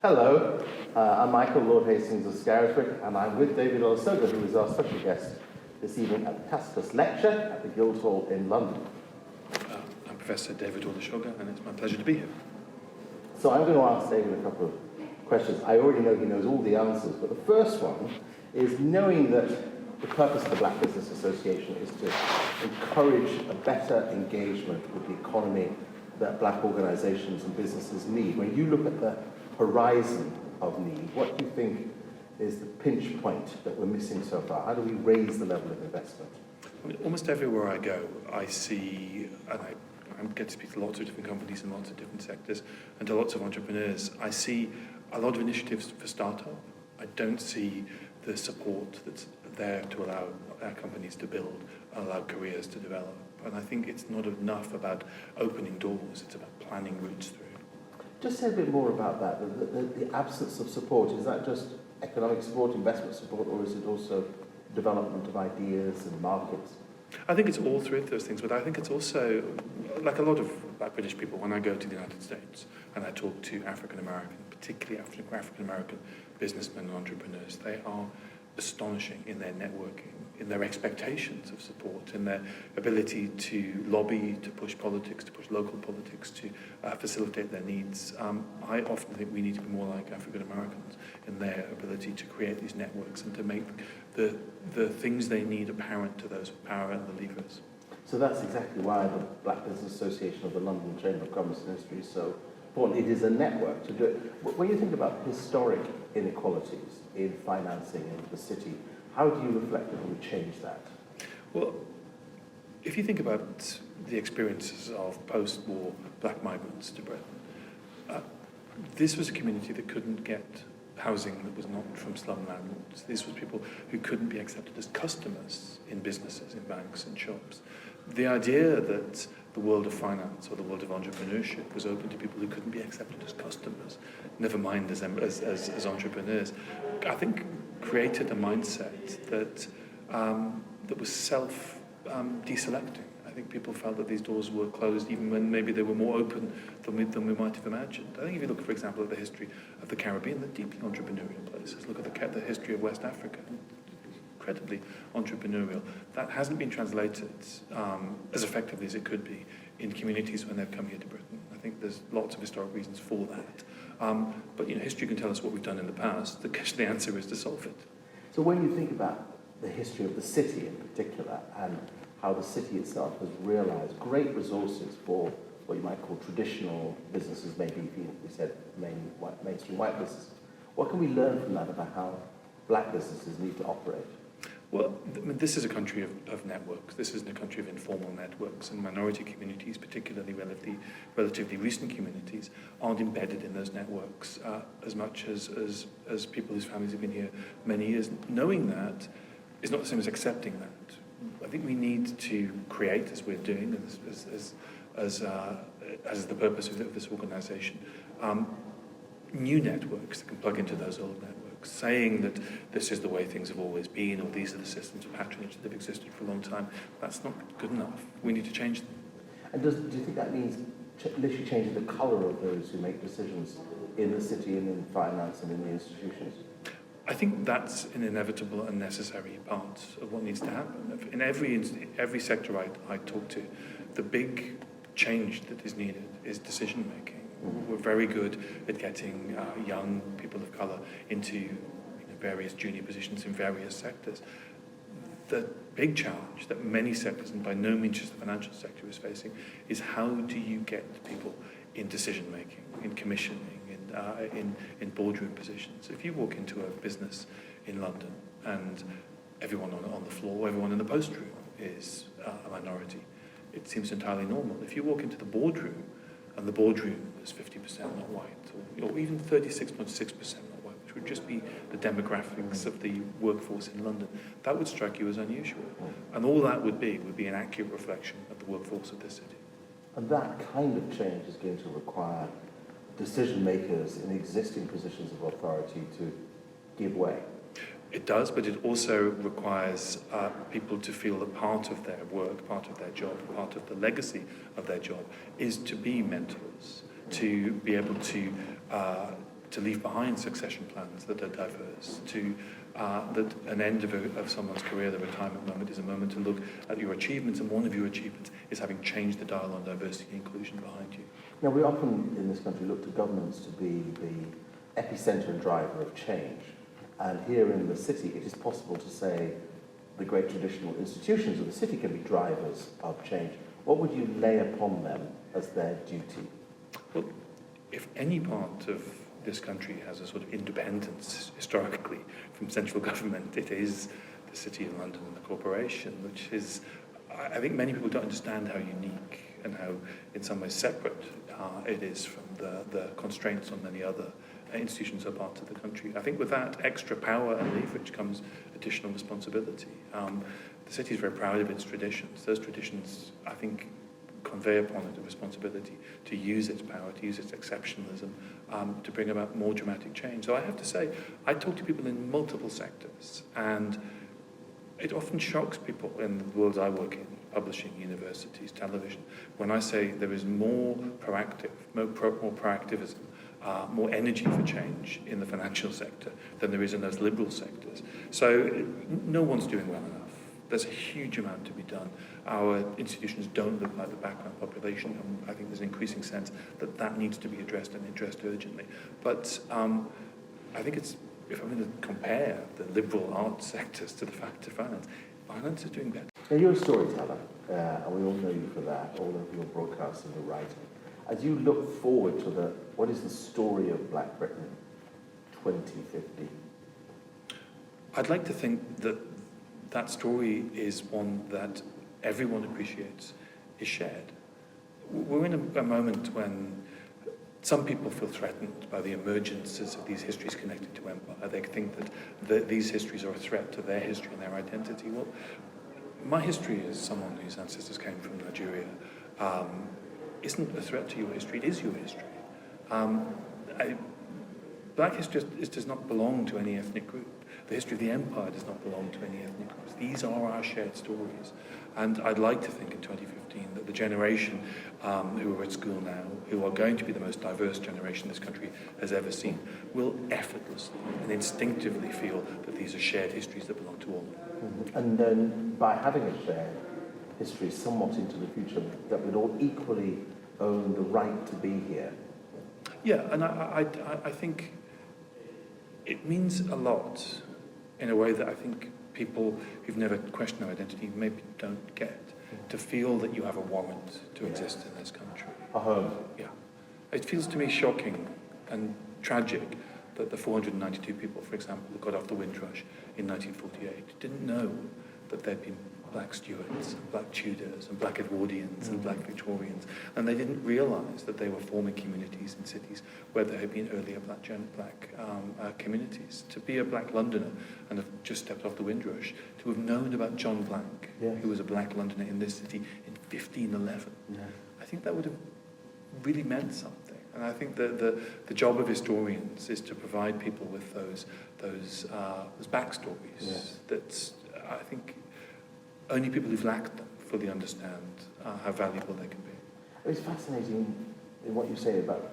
Hello, I'm Michael, Lord Hastings of Scarisbrick, and I'm with David Olusoga, who is our special guest this evening at the Tacitus lecture at the Guildhall in London. I'm Professor David Olusoga, and it's my pleasure to be here. So I'm going to ask David a couple of questions. I already know he knows all the answers, but the first one is knowing that the purpose of the Black Business Association is to encourage a better engagement with the economy that Black organisations and businesses need. When you look at the horizon of need, what do you think is the pinch point that we're missing so far? How do we raise the level of investment? I mean, almost everywhere I go, I see, and I get to speak to lots of different companies in lots of different sectors and to lots of entrepreneurs, I see a lot of initiatives for startup. I don't see the support that's there to allow our companies to build and allow careers to develop. And I think it's not enough about opening doors, it's about planning routes through. Just say a bit more about that, the absence of support. Is that just economic support, investment support, or is it also development of ideas and markets? I think it's all three of those things, but I think it's also, like a lot of Black British people, when I go to the United States and I talk to African American, particularly African American businessmen and entrepreneurs, they are astonishing in their networking, in their expectations of support, in their ability to lobby, to push politics, to push local politics, to facilitate their needs. I often think we need to be more like African Americans in their ability to create these networks and to make the things they need apparent to those with power and the levers. So that's exactly why the Black Business Association of the London Chamber of Commerce and Industry is so important. It is a network to do it. When you think about historic inequalities in financing in the city, how do you reflectively change that? Well, if you think about the experiences of post-war Black migrants to Britain, this was a community that couldn't get housing that was not from slum landlords. These were people who couldn't be accepted as customers in businesses, in banks and shops. The idea that the world of finance or the world of entrepreneurship was open to people who couldn't be accepted as customers, never mind as entrepreneurs, I think created a mindset that that was self-deselecting. I think people felt that these doors were closed even when maybe they were more open than we might have imagined. I think if you look, for example, at the history of the Caribbean, they're deeply entrepreneurial places. Look at the history of West Africa, incredibly entrepreneurial. That hasn't been translated as effectively as it could be in communities when they've come here to Britain. I think there's lots of historic reasons for that. But history can tell us what we've done in the past. The answer is to solve it. So when you think about the history of the city in particular and how the city itself has realised great resources for what you might call traditional businesses, maybe we said mainstream white businesses, what can we learn from that about how Black businesses need to operate? Well, this is a country of networks. This isn't a country of informal networks, and minority communities, particularly relatively recent communities, aren't embedded in those networks as much as people whose families have been here many years. Knowing that is not the same as accepting that. I think we need to create, as we're doing, as the purpose of this organisation, new networks that can plug into those old networks, saying that this is the way things have always been, or these are the systems of patronage that have existed for a long time. That's not good enough. We need to change them. And do you think that means literally changing the colour of those who make decisions in the city and in finance and in the institutions? I think that's an inevitable and necessary part of what needs to happen. In every sector I talk to, the big change that is needed is decision making. We're very good at getting young people of colour into various junior positions in various sectors. The big challenge that many sectors, and by no means just the financial sector, is facing is how do you get people in decision making, in commissioning, in boardroom positions. If you walk into a business in London and everyone on the floor, everyone in the post room is a minority, it seems entirely normal. If you walk into the boardroom and the boardroom is 50% not white, or even 36.6% not white, which would just be the demographics of the workforce in London, that would strike you as unusual. And all that would be an accurate reflection of the workforce of this city. And that kind of change is going to require decision makers in existing positions of authority to give way. It does, but it also requires people to feel that part of their work, part of their job, part of the legacy of their job is to be mentors, to be able to to leave behind succession plans that are diverse, that an end of someone's career, the retirement moment, is a moment to look at your achievements, and one of your achievements is having changed the dial on diversity and inclusion behind you. Now, we often in this country look to governments to be the epicenter and driver of change. And here in the city, it is possible to say the great traditional institutions of the city can be drivers of change. What would you lay upon them as their duty? Well, if any part of this country has a sort of independence historically from central government, it is the City of London and the corporation, which is, I think many people don't understand how unique and how in some ways separate it is from the constraints on many other institutions or parts of the country. I think with that extra power and leverage comes additional responsibility. The city is very proud of its traditions. Those traditions, I think, convey upon it a responsibility to use its power, to use its exceptionalism, to bring about more dramatic change. So I have to say, I talk to people in multiple sectors, and it often shocks people in the worlds I work in, publishing, universities, television, when I say there is more proactivism, more energy for change in the financial sector than there is in those liberal sectors. So no one's doing well enough. There's a huge amount to be done. Our institutions don't look like the background population, and I think there's an increasing sense that that needs to be addressed and addressed urgently. But I think it's, if I'm going to compare the liberal arts sectors to the fact of finance is doing better. Now, you're a storyteller, and we all know you for that, all of your broadcasting and writing. As you look forward to what is the story of Black Britain 2050? I'd like to think that that story is one that everyone appreciates, is shared. We're in a moment when some people feel threatened by the emergences of these histories connected to empire. They think that these histories are a threat to their history and their identity. Well, my history as someone whose ancestors came from Nigeria isn't a threat to your history, it is your history. Black history does not belong to any ethnic group. The history of the empire does not belong to any ethnic groups. These are our shared stories. And I'd like to think in 2015 that the generation who are at school now, who are going to be the most diverse generation this country has ever seen, will effortlessly and instinctively feel that these are shared histories that belong to all. Mm-hmm. And then by having a shared history somewhat into the future, that we'd all equally own the right to be here. Yeah, and I think it means a lot in a way that I think people who've never questioned their identity maybe don't get, to feel that you have a warrant to exist in this country. A home. Yeah. It feels to me shocking and tragic that the 492 people, for example, who got off the Windrush in 1948 didn't know that there'd been Black Stuarts, and Black Tudors, and Black Edwardians, and Black Victorians, and they didn't realise that they were forming communities in cities where there had been earlier black communities. To be a Black Londoner and have just stepped off the Windrush, to have known about John Blank, yes, who was a Black Londoner in this city in 1511, yes, I think that would have really meant something. And I think that the job of historians is to provide people with those backstories, yes, that I think only people who've lacked them fully understand how valuable they can be. It's fascinating in what you say about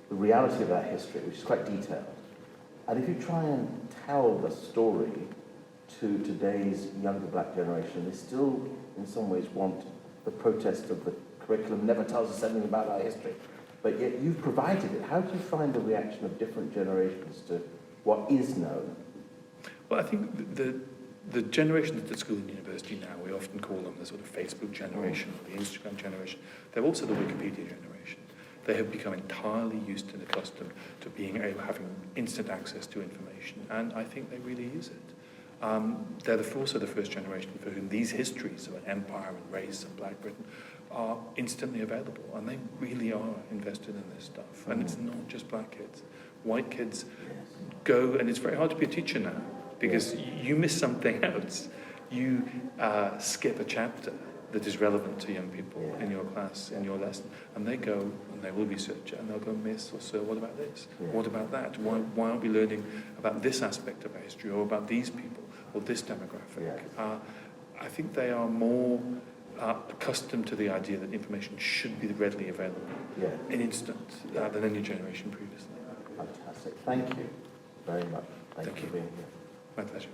the reality of that history, which is quite detailed. And if you try and tell the story to today's younger Black generation, they still, in some ways, want the protest of the curriculum never tells us anything about our history. But yet you've provided it. How do you find the reaction of different generations to what is known? Well, I think the generation that's at school and university now, we often call them the sort of Facebook generation or the Instagram generation. They're also the Wikipedia generation. They have become entirely used and accustomed to having instant access to information, and I think they really use it. They're also the first generation for whom these histories of an empire and race and Black Britain are instantly available, and they really are invested in this stuff. And it's not just Black kids. White kids go, and it's very hard to be a teacher now, because you miss something else. You skip a chapter that is relevant to young people in your class, in your lesson, and they go and they will research it, and they'll go, Miss or Sir, what about this? What about that? Why aren't we learning about this aspect of our history, or about these people, or this demographic? I think they are more accustomed to the idea that information should be readily available in instant than any generation previously. Fantastic. Thank you very much. Thank you Thank for you. being here. My pleasure.